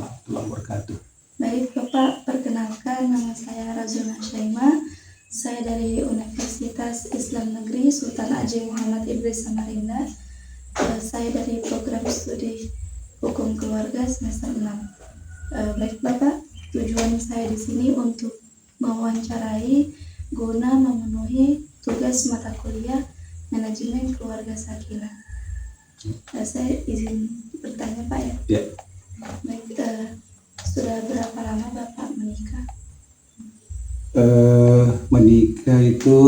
warahmatullahi wabarakatuh. Baik Bapak, perkenalkan nama saya Razuna Syaima. Saya dari Universitas Islam Negeri Sultan Haji Muhammad Idris Samarinda. Saya dari program studi Hukum Keluarga semester 6. Baik Bapak, tujuan saya di sini untuk mewawancarai guna memenuhi tugas mata kuliah Manajemen Keluarga Sakinah. Saya izin bertanya Pak ya. Ya. Baik, sudah berapa lama Bapak menikah? Menikah itu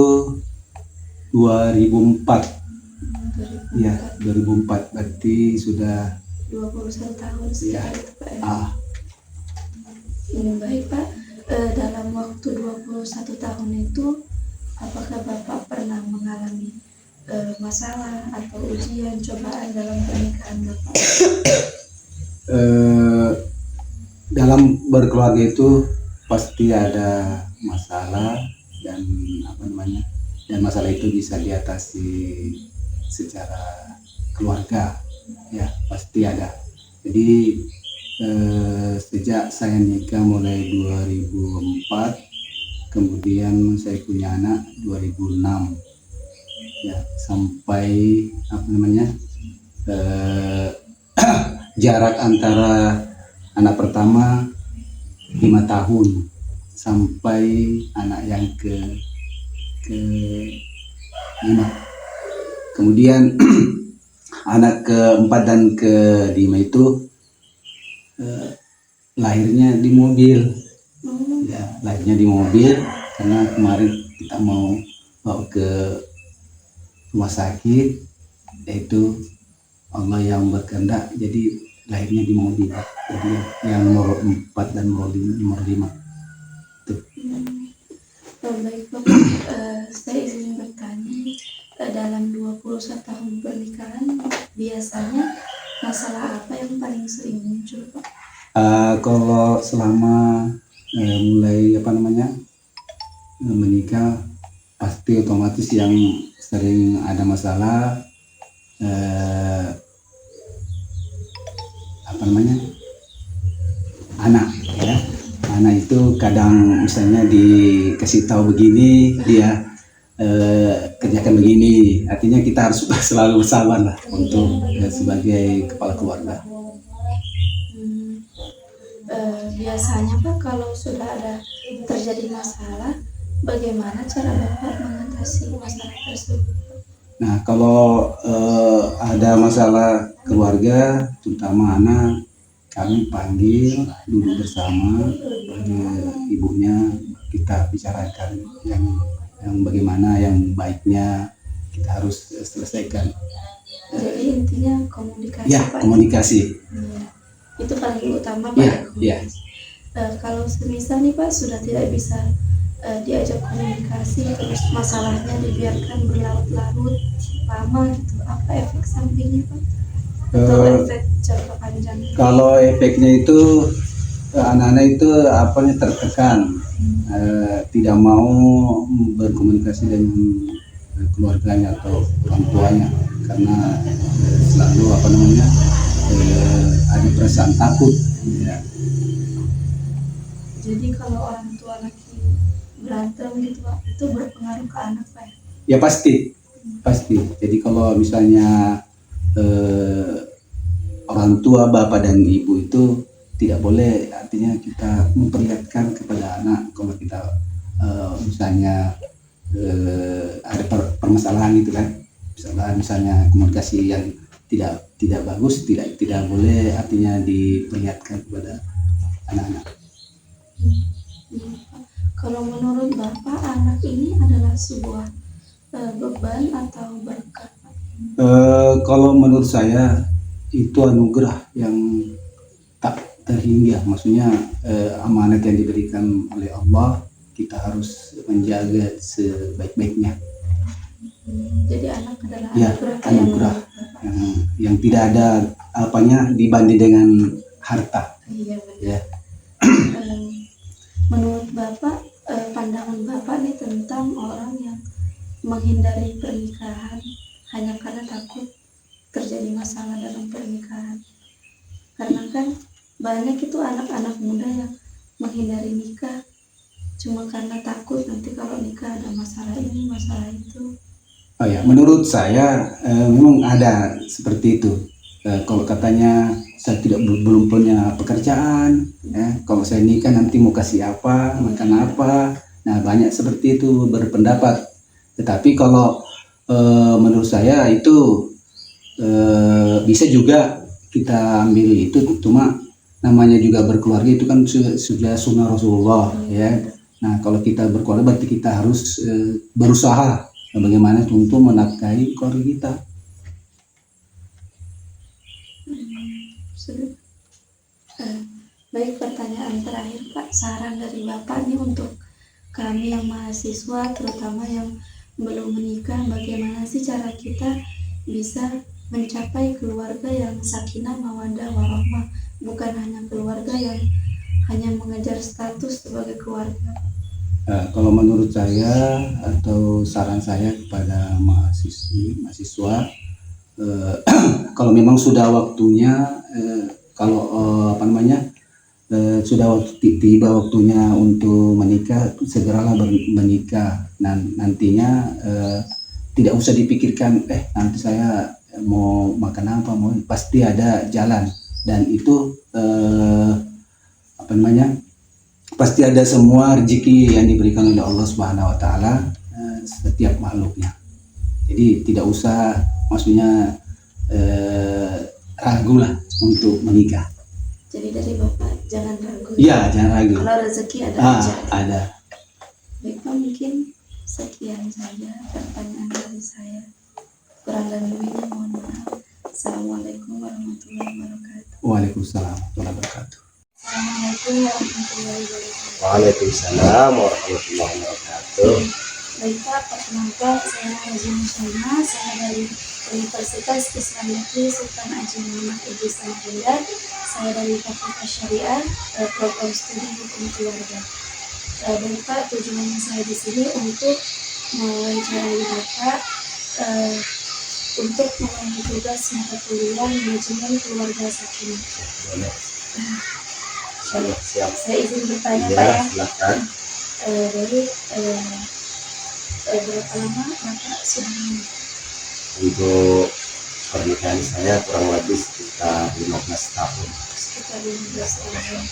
2004. 2004. Ya, 2004 berarti sudah 21 tahun sekitar itu Pak ya. Baik Pak, dalam waktu 21 tahun itu apakah Bapak pernah mengalami masalah atau ujian, cobaan dalam pernikahan Bapak? Dalam berkeluarga itu pasti ada masalah dan dan masalah itu bisa diatasi secara keluarga, ya pasti ada. Jadi sejak saya nikah mulai 2004, kemudian saya punya anak 2006, ya sampai jarak antara anak pertama 5 tahun sampai anak yang ke 5. Kemudian anak keempat dan ke-5 itu lahirnya di mobil. Ya, lahirnya di mobil karena kemarin kita mau bawa ke rumah sakit, yaitu Allah yang berkehendak, jadi lahirnya di mobil. Jadi yang nomor 4 dan nomor 5. Baik Bapak, saya izin bertanya, dalam 21 tahun pernikahan biasanya masalah apa yang paling sering muncul Pak? Kalau selama mulai menikah, pasti otomatis yang sering ada masalah anak, ya. Anak itu kadang misalnya dikasih tahu begini, dia kerjakan begini. Artinya kita harus selalu bersabar lah untuk sebagai kepala keluarga. Biasanya Pak, kalau sudah ada terjadi masalah, bagaimana cara Bapak mengatasi masalah tersebut? Nah, kalau ada masalah keluarga, terutama anak, kami panggil duduk bersama, ibunya, kita bicarakan yang bagaimana, yang baiknya kita harus selesaikan. Jadi intinya komunikasi Ya, Pak. komunikasi. Ya, itu paling utama Pak. Ya. Kalau semisal nih Pak sudah tidak bisa diajak komunikasi, terus masalahnya dibiarkan berlarut-larut lama gitu, apa efek sampingnya Pak? Atau efek jangka panjang? Kalau efeknya itu anak-anak itu tertekan, tidak mau berkomunikasi dengan keluarganya atau orang tuanya karena selalu ada perasaan takut, ya. Jadi kalau orang tua lagi berantem gitu Pak, itu berpengaruh ke anak Pak? Ya pasti. Jadi kalau misalnya orang tua, bapak dan ibu itu tidak boleh, artinya kita memperlihatkan kepada anak kalau kita misalnya ada permasalahan gitu kan, misalnya komunikasi yang tidak bagus, tidak boleh artinya diperlihatkan kepada anak-anak. Kalau menurut Bapak, anak ini adalah sebuah beban atau berkah? Kalau menurut saya itu anugerah yang tak terhingga, maksudnya amanat yang diberikan oleh Allah, kita harus menjaga sebaik-baiknya. Jadi anak adalah anugerah yang tidak ada dibanding dengan harta. Iya benar. Ya. Menurut Bapak, pandangan Bapak nih tentang orang yang menghindari pernikahan hanya karena takut terjadi masalah dalam pernikahan. Karena kan banyak itu anak-anak muda yang menghindari nikah cuma karena takut nanti kalau nikah ada masalah ini masalah itu. Oh ya, menurut saya memang ada seperti itu. Kalau katanya saya belum punya pekerjaan, ya, kalau saya nikah nanti mau kasih apa, makan apa. Nah, banyak seperti itu berpendapat. Tetapi kalau menurut saya itu bisa juga kita ambil itu, cuma namanya juga berkeluarga itu kan sudah sunnah Rasulullah, ya. Nah, kalau kita berkeluarga berarti kita harus berusaha bagaimana untuk menafkahi keluarga kita. Sudah. Baik, pertanyaan terakhir Pak, saran dari Bapak nih untuk kami yang mahasiswa terutama yang belum menikah, bagaimana sih cara kita bisa mencapai keluarga yang sakinah mawaddah warahmah, bukan hanya keluarga yang hanya mengejar status sebagai keluarga. Kalau menurut saya atau saran saya kepada mahasiswa, kalau memang sudah waktunya, sudah tiba waktunya untuk menikah, segeralah menikah. Nantinya tidak usah dipikirkan, nanti saya mau makan apa, pasti ada jalan, dan itu pasti ada semua rezeki yang diberikan oleh Allah Subhanahu Wa Taala setiap makhluknya. Jadi tidak usah, maksudnya ragu lah untuk menikah. Jadi dari Bapak jangan ragu. Iya, jangan ragu. Kalau rezeki ada aja. Ada. Baik Pak, mungkin sekian saja pertanyaan dari saya. Kurang dan lebihnya mohon maaf. Assalamualaikum warahmatullahi wabarakatuh. Waalaikumsalam warahmatullahi wabarakatuh. Assalamualaikum warahmatullahi wabarakatuh. Waalaikumsalam warahmatullahi wabarakatuh. Baik Pak, perkenalkan saya Razina Syaima, saya dari Universitas Islam Negeri Sultan Haji Muhammad Idris Samarinda. Saya dari Fakultas Syariah, program studi hukum keluarga. Baik Pak, tujuannya saya di sini untuk mewawancarai Bapak untuk memenuhi tugas mata kuliah manajemen keluarga sakinah. Siap. Saya izin bertanya Ya, Pak ya. silakan. Dari berapa lama Bapak sudah menikah? Untuk pernikahan saya kurang lebih sekitar 15 tahun. Sekitar 15 tahun.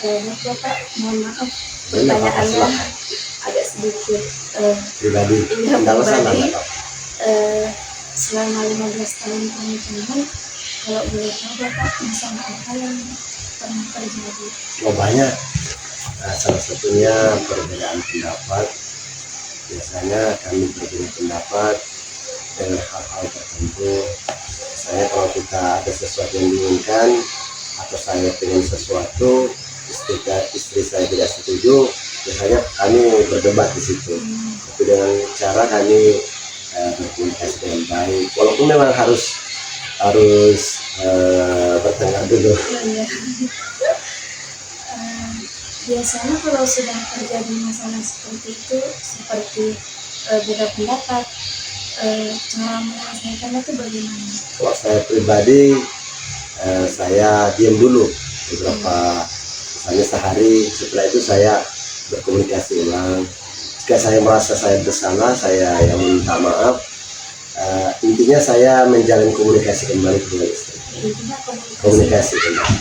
Bapak, mohon maaf Boleh, Bapak, pertanyaannya silakan. agak sedikit Pribadi. Iya, Tidak masalah, pribadi. Bapak. Selama 15 tahun pernikahan, kalau boleh tahu Bapak masalah apa yang pernah terjadi? Oh, banyak. Salah satunya perbedaan pendapat. Biasanya kami berbeda pendapat dengan hal-hal tertentu. Misalnya kalau kita ada sesuatu yang diinginkan atau saya ingin sesuatu, istri saya tidak setuju, biasanya kami berdebat di situ. Tapi dengan cara kami berkomunikasi dengan baik, walaupun memang harus bertengkar dulu. Iya. Biasanya kalau sudah terjadi masalah seperti itu, seperti beda pendapat, cara menyelesaikannya itu bagaimana? Kalau saya pribadi, saya diam dulu beberapa, misalnya sehari. Setelah itu saya berkomunikasi ulang. Jika saya merasa saya bersalah, saya yang minta maaf. Intinya saya menjalin komunikasi kembali dengan istri. Intinya Komunikasi kembali.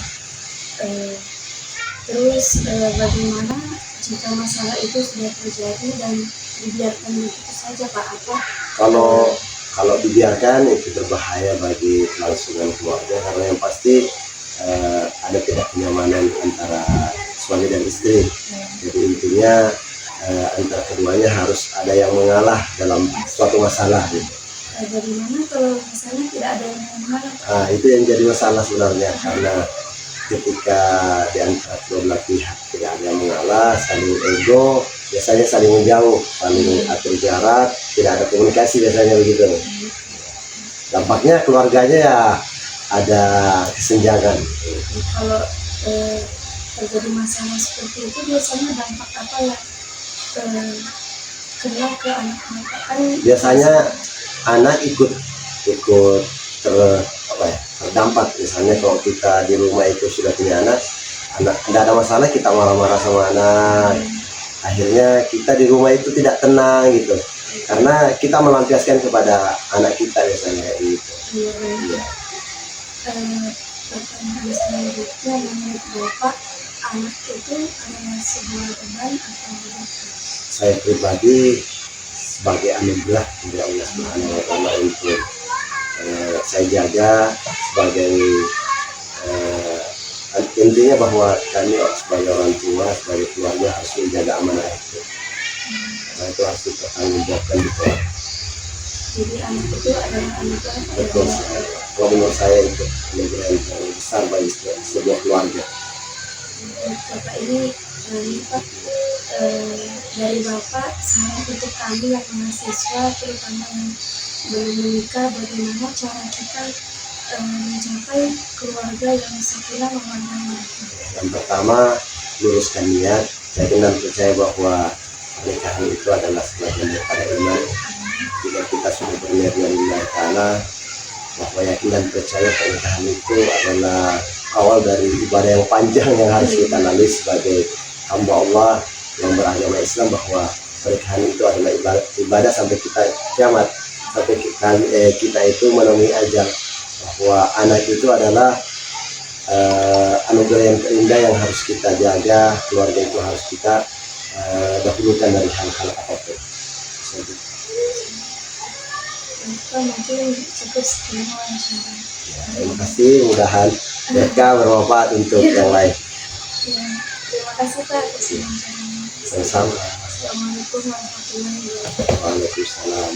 Terus bagaimana jika masalah itu sudah terjadi dan dibiarkan begitu saja Pak? Kalau dibiarkan itu berbahaya bagi kelangsungan keluarga, karena yang pasti ada tidak kenyamanan antara suami dan istri. Jadi intinya antara keduanya harus ada yang mengalah dalam suatu masalah gitu. Bagaimana kalau misalnya tidak ada yang mengalah? Itu yang jadi masalah sebenarnya, karena ketika di antara kedua belah pihak tidak ada yang mengalah, saling ego, biasanya saling menjauh, saling atur jarak, tidak ada komunikasi, biasanya begitu. Dampaknya keluarganya ya ada kesenjangan. Kalau terjadi masalah seperti itu, biasanya dampak apa yang kena ke anak-anak? Kan Biasanya anak ikut terdampak. Misalnya kalau kita di rumah itu sudah punya anak tidak ada masalah kita marah-marah sama anak, akhirnya kita di rumah itu tidak tenang gitu, karena kita melampiaskan kepada anak kita biasanya gitu. Iya, baik. Iya. Pertanyaan selanjutnya, menurut Bapak, anak itu adalah sebuah beban atau berkah? Saya pribadi sebagai anugerah dari Allah Subhanahu wa Ta'ala untuk saya jaga sebagai intinya bahwa kami sebagai orang tua, sebagai keluarga harus menjaga amanah itu. Karena itu harus dipertanggungjawabkan gitu. Jadi anak itu adalah anugerah. Betul. Kalau menurut saya itu anugerah yang paling besar bagi sebuah keluarga. Bapak ini Pak, dari Bapak saran untuk kami yang mahasiswa, terutama yang belum menikah, bagaimana cara kita mencapai keluarga yang sakinah mawaddah warahmah? Yang pertama, luruskan niat, yakin dan percaya bahwa pernikahan itu adalah sebagian daripada iman. Jika kita sudah berniat dengan Allah Ta'ala, bahwa yakin dan percaya pernikahan itu adalah awal dari ibadah yang panjang yang harus kita lalui sebagai hamba Allah yang beragama Islam, bahwa pernikahan itu adalah ibadah sampai kita kiamat, sampai kita itu menemui ajal, bahwa anak itu adalah anugerah yang terindah yang harus kita jaga, keluarga itu harus kita dahulukan dari hal-hal apapun. Mungkin cukup sekian wawancara. Terima kasih, mudahan mereka bermanfaat untuk yang lain. Ya, terima kasih Pak atas wawancaranya. Sama-sama. Assalamualaikum warahmatullahi wabarakatuh. Waalaikumsalam.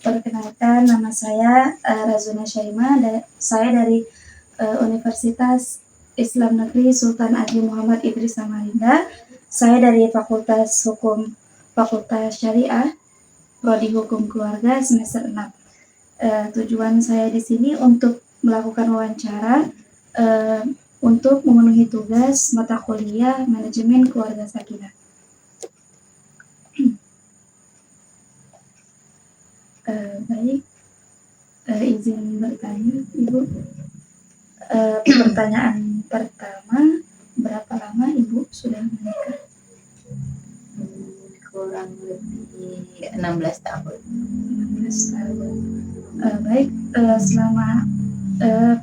Perkenalkan, nama saya Razuna Syaima. Saya dari Universitas Islam Negeri Sultan Haji Muhammad Idris Samarinda. Saya dari Fakultas Hukum, Fakultas Syariah, Prodi Hukum Keluarga semester 6. Tujuan saya di sini untuk melakukan wawancara untuk memenuhi tugas mata kuliah Manajemen Keluarga Sakinah. Baik, izin bertanya, Ibu. Pertanyaan pertama, berapa lama Ibu sudah menikah? Kurang lebih 16 tahun. 16 tahun. Baik, selama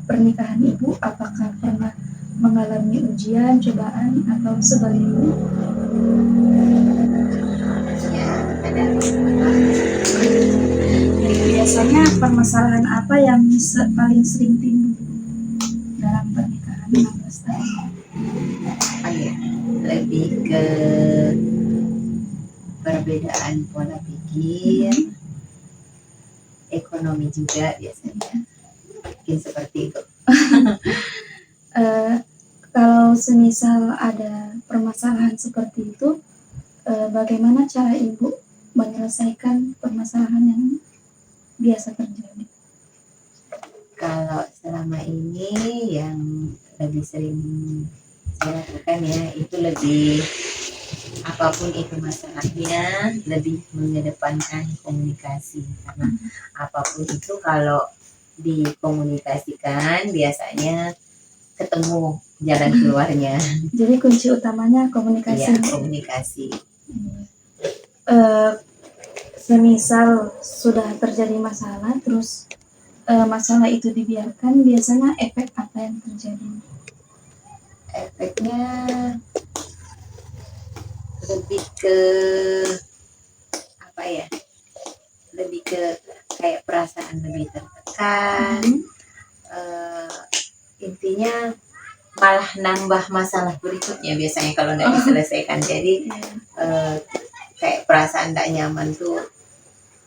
pernikahan Ibu, apakah pernah mengalami ujian, cobaan, atau sebaliknya? Ya, ada. Biasanya permasalahan apa yang paling sering timbul dalam pernikahan 16 tahun? Apa ya? Lebih ke perbedaan pola pikir, ekonomi juga biasanya. Mungkin seperti itu. Kalau semisal ada permasalahan seperti itu, bagaimana cara Ibu menyelesaikan permasalahan yang biasa terjadi? Kalau selama ini yang lebih sering saya lakukan ya, itu lebih apapun itu masalahnya, lebih mengedepankan komunikasi. Karena apapun itu kalau dikomunikasikan biasanya ketemu jalan keluarnya. Jadi kunci utamanya Ya, komunikasi. komunikasi. Semisal sudah terjadi masalah, terus masalah itu dibiarkan, biasanya efek apa yang terjadi? Efeknya lebih ke apa ya? Lebih ke kayak perasaan lebih tertekan. Intinya malah nambah masalah berikutnya biasanya kalau nggak diselesaikan. Jadi kayak perasaan tidak nyaman tuh,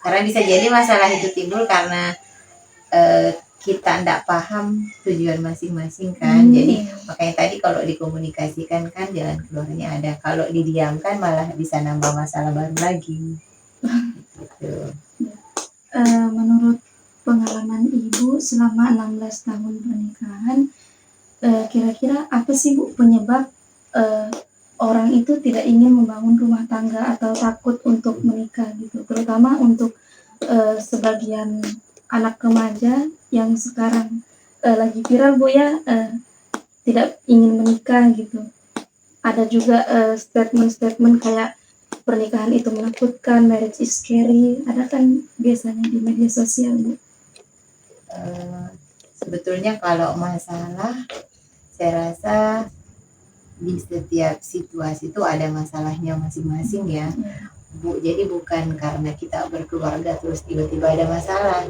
karena bisa jadi masalah itu timbul karena kita tidak paham tujuan masing-masing kan. Jadi makanya tadi kalau dikomunikasikan kan jalan keluarnya ada. Kalau didiamkan malah bisa nambah masalah baru lagi. Gitu. Menurut pengalaman Ibu selama 16 tahun pernikahan, kira-kira apa sih Bu penyebab orang itu tidak ingin membangun rumah tangga atau takut untuk menikah gitu, terutama untuk sebagian anak remaja yang sekarang lagi viral Bu ya, tidak ingin menikah gitu. Ada juga statement-statement kayak pernikahan itu menakutkan, marriage is scary, ada kan biasanya di media sosial Bu. Sebetulnya kalau masalah, saya rasa di setiap situasi itu ada masalahnya masing-masing ya Bu. Jadi bukan karena kita berkeluarga terus tiba-tiba ada masalah.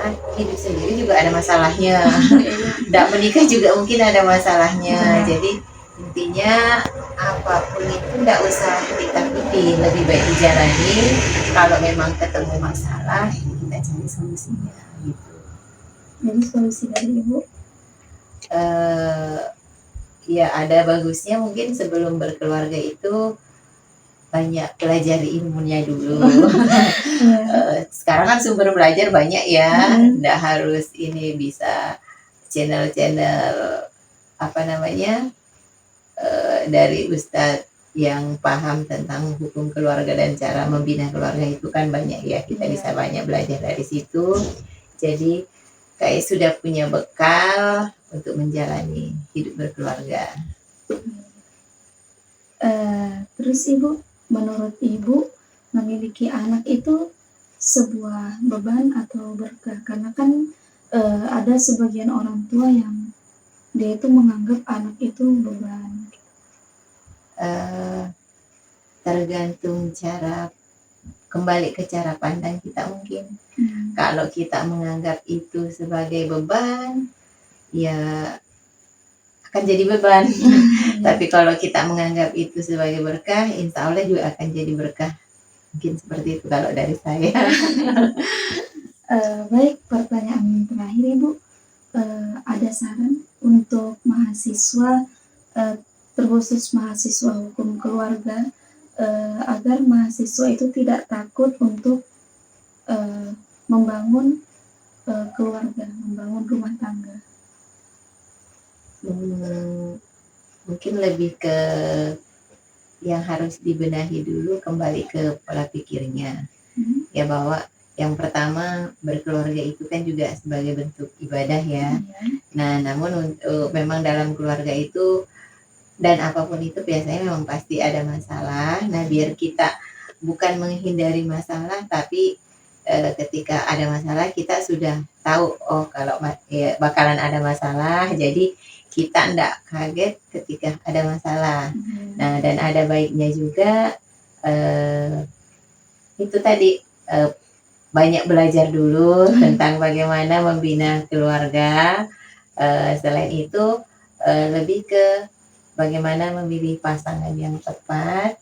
Nah, hidup sendiri juga ada masalahnya. Tidak menikah juga mungkin ada masalahnya. Jadi intinya apapun itu tidak usah ditakuti, lebih baik dijalani. Kalau memang ketemu masalah, kita cari solusinya gitu. Jadi solusi dari Ibu? Ya ada bagusnya mungkin sebelum berkeluarga itu banyak pelajari ilmunya dulu. Sekarang kan sumber belajar banyak ya, nggak harus ini, bisa channel-channel apa namanya dari ustadz yang paham tentang hukum keluarga dan cara membina keluarga itu kan banyak ya, kita bisa banyak belajar dari situ. Jadi kayak sudah punya bekal untuk menjalani hidup berkeluarga. Terus Ibu, menurut Ibu memiliki anak itu sebuah beban atau berkah? Karena kan ada sebagian orang tua yang dia itu menganggap anak itu beban. Tergantung cara, kembali ke cara pandang kita mungkin. Kalau kita menganggap itu sebagai beban, ya akan jadi beban. Tapi kalau kita menganggap itu sebagai berkah, insya Allah juga akan jadi berkah. Mungkin seperti itu kalau dari saya. Baik, pertanyaan terakhir Ibu, ada saran untuk mahasiswa, terkhusus mahasiswa hukum keluarga, agar mahasiswa itu tidak takut untuk membangun keluarga, membangun rumah tangga. Mungkin lebih ke yang harus dibenahi dulu, kembali ke pola pikirnya. Ya, bahwa yang pertama, berkeluarga itu kan juga sebagai bentuk ibadah ya. Nah, namun memang dalam keluarga itu dan apapun itu biasanya memang pasti ada masalah. Nah, biar kita bukan menghindari masalah, tapi ketika ada masalah kita sudah tahu, oh kalau ya, bakalan ada masalah, jadi kita enggak kaget ketika ada masalah. Nah, dan ada baiknya juga itu tadi, banyak belajar dulu tentang bagaimana membina keluarga. Selain itu lebih ke bagaimana memilih pasangan yang tepat,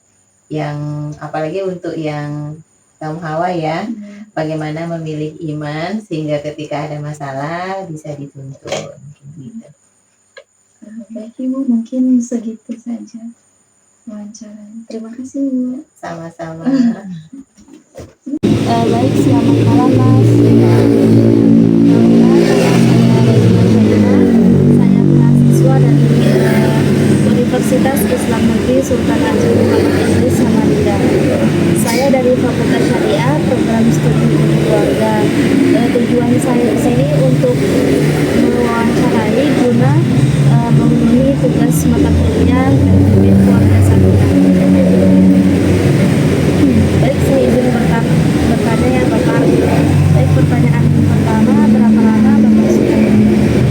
yang apalagi untuk yang kaum hawa ya, bagaimana memilih iman sehingga ketika ada masalah bisa dituntun gitu. Baik Ibu, mungkin segitu saja wawancara. Terima kasih Ibu. Sama-sama. Baik, selamat malam Mas. Saya mahasiswa dari Universitas Islam Negeri Sultan Haji Muhammad Idris Samarinda. Saya dari Fakultas Syariah, program studi keluarga. Tujuan saya di sini untuk mewawancarai guna memenuhi tugas mata kuliah manajemen keluarga syariah. Baik, saya izin bertanya ya Bapak. Baik, pertanyaan pertama, berapa lama Bapak sudah menikah?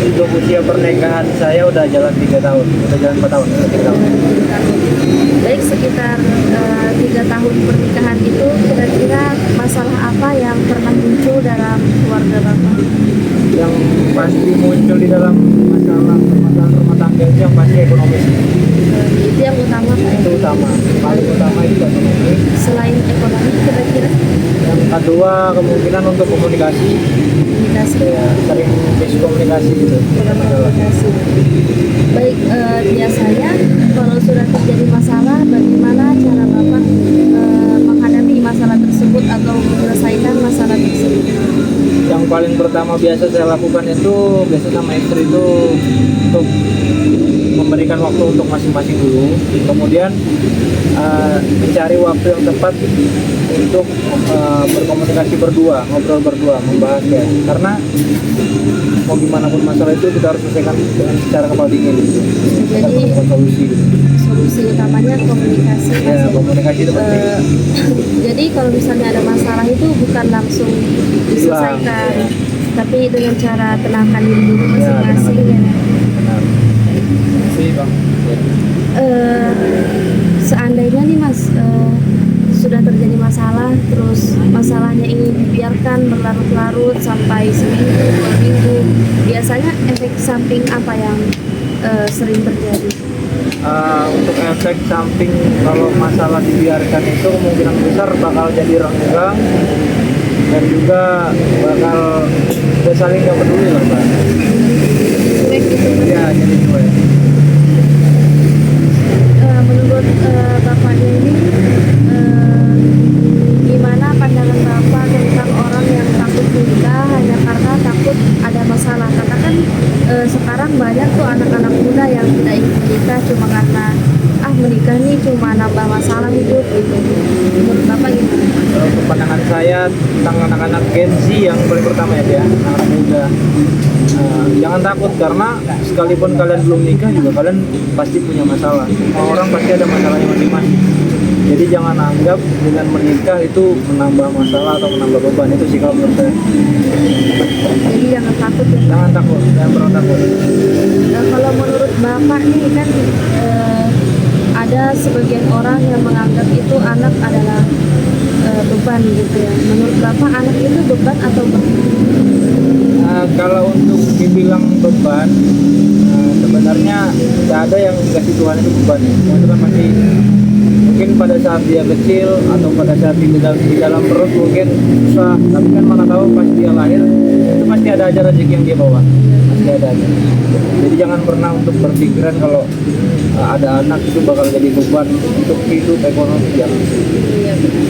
Untuk usia pernikahan saya udah jalan 3 tahun, udah jalan 4 tahun, 3 tahun. Baik, sekitar 3 tahun pernikahan itu kira-kira masalah apa yang pernah muncul dalam keluarga Bapak? Yang pasti muncul di dalam masalah permasalahan rumah tangga itu yang pasti ekonomi. Itu yang utama Pak. Itu utama, paling utama itu ekonomi. Selain ekonomi kira-kira Yang kedua kemungkinan untuk komunikasi, komunikasi. ya sering miskomunikasi gitu. Kurang komunikasi. Baik, biasanya kalau sudah terjadi masalah, bagaimana cara Bapak menghadapi masalah tersebut atau menyelesaikan masalah tersebut? Yang paling pertama biasa saya lakukan itu biasa sama istri itu untuk memberikan waktu untuk masing-masing dulu, kemudian mencari waktu yang tepat untuk berkomunikasi berdua, ngobrol berdua, membahas ya. Karena mau gimana pun masalah itu kita harus selesaikan dengan secara kepala dingin gitu. Kita Jadi menemukan solusi gitu. solusi utamanya komunikasi. Ya, komunikasi itu penting. Jadi kalau misalnya ada masalah itu bukan langsung diselesaikan, tapi dengan cara tenangkan diri dulu masing-masing ya. Benar. Terima kasih Bang. Seandainya nih Mas sudah terjadi masalah, terus masalahnya ini dibiarkan berlarut-larut sampai seminggu, 2 minggu, biasanya efek samping apa yang sering terjadi? Untuk efek samping kalau masalah dibiarkan itu kemungkinan besar bakal jadi renggang dan juga bakal saling nggak peduli lah Pak. Cuek gitu. Ya, jadi cuek. Menurut Bapaknya ini gimana pandangan Bapak tentang orang yang takut nikah hanya karena takut ada masalah? Karena kan sekarang banyak tuh anak-anak muda yang tidak ingin menikah cuma karena menikah nih cuma nambah masalah hidup gitu. Menurut Bapak gimana? Kalau untuk pandangan saya tentang anak-anak Gen Z yang paling pertama ya, anak muda, jangan takut karena sekalipun kalian belum nikah juga kalian pasti punya masalah. Semua orang pasti ada masalahnya masing-masing. Jadi jangan anggap dengan menikah itu menambah masalah atau menambah beban. Itu sih kalau menurut saya. Jadi jangan takut ya. Jangan takut, jangan pernah takut. Kalau menurut Bapak nih kan ada sebagian orang yang menganggap itu anak adalah beban gitu ya. Menurut Bapak anak itu beban atau beban? Kalau untuk dibilang beban, sebenarnya tidak ada yang dikasih Tuhan itu beban. Semua itu kan masih mungkin pada saat dia kecil atau pada saat di dalam perut mungkin susah, tapi kan mana tahu pas dia lahir itu pasti ada aja rezeki yang dia bawa, pasti ada aja. Jadi jangan pernah untuk berpikiran kalau ada anak itu bakal jadi beban untuk hidup ekonomi, jangan. Iya, benar.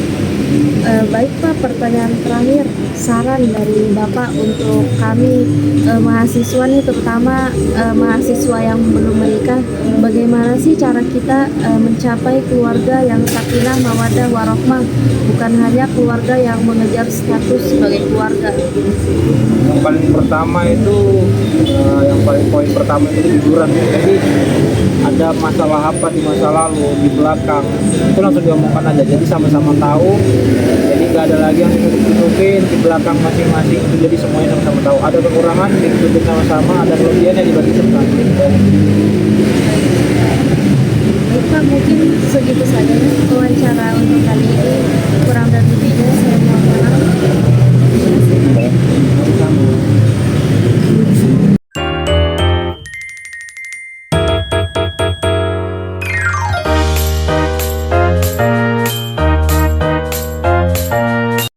Baik Pak, pertanyaan terakhir, saran dari Bapak untuk kami mahasiswa nih, terutama mahasiswa yang belum menikah, bagaimana sih cara kita mencapai keluarga yang sakinah, mawaddah, warohmah, bukan hanya keluarga yang mengejar status sebagai keluarga? Yang paling pertama itu poin pertama itu kejujuran. Jadi ada masalah apa di masa lalu, di belakang, itu langsung diomongkan aja, jadi sama-sama tahu. Jadi nggak ada lagi yang ditutupin di belakang masing-masing, itu jadi semuanya sama-sama tahu. Ada kekurangan ditutupin sama-sama, ada kelebihannya dibagi serta. Baik Pak, mungkin segitu saja ya wawancara untuk kali ini, kurang dan lebihnya saya mohon maaf. Terima kasih.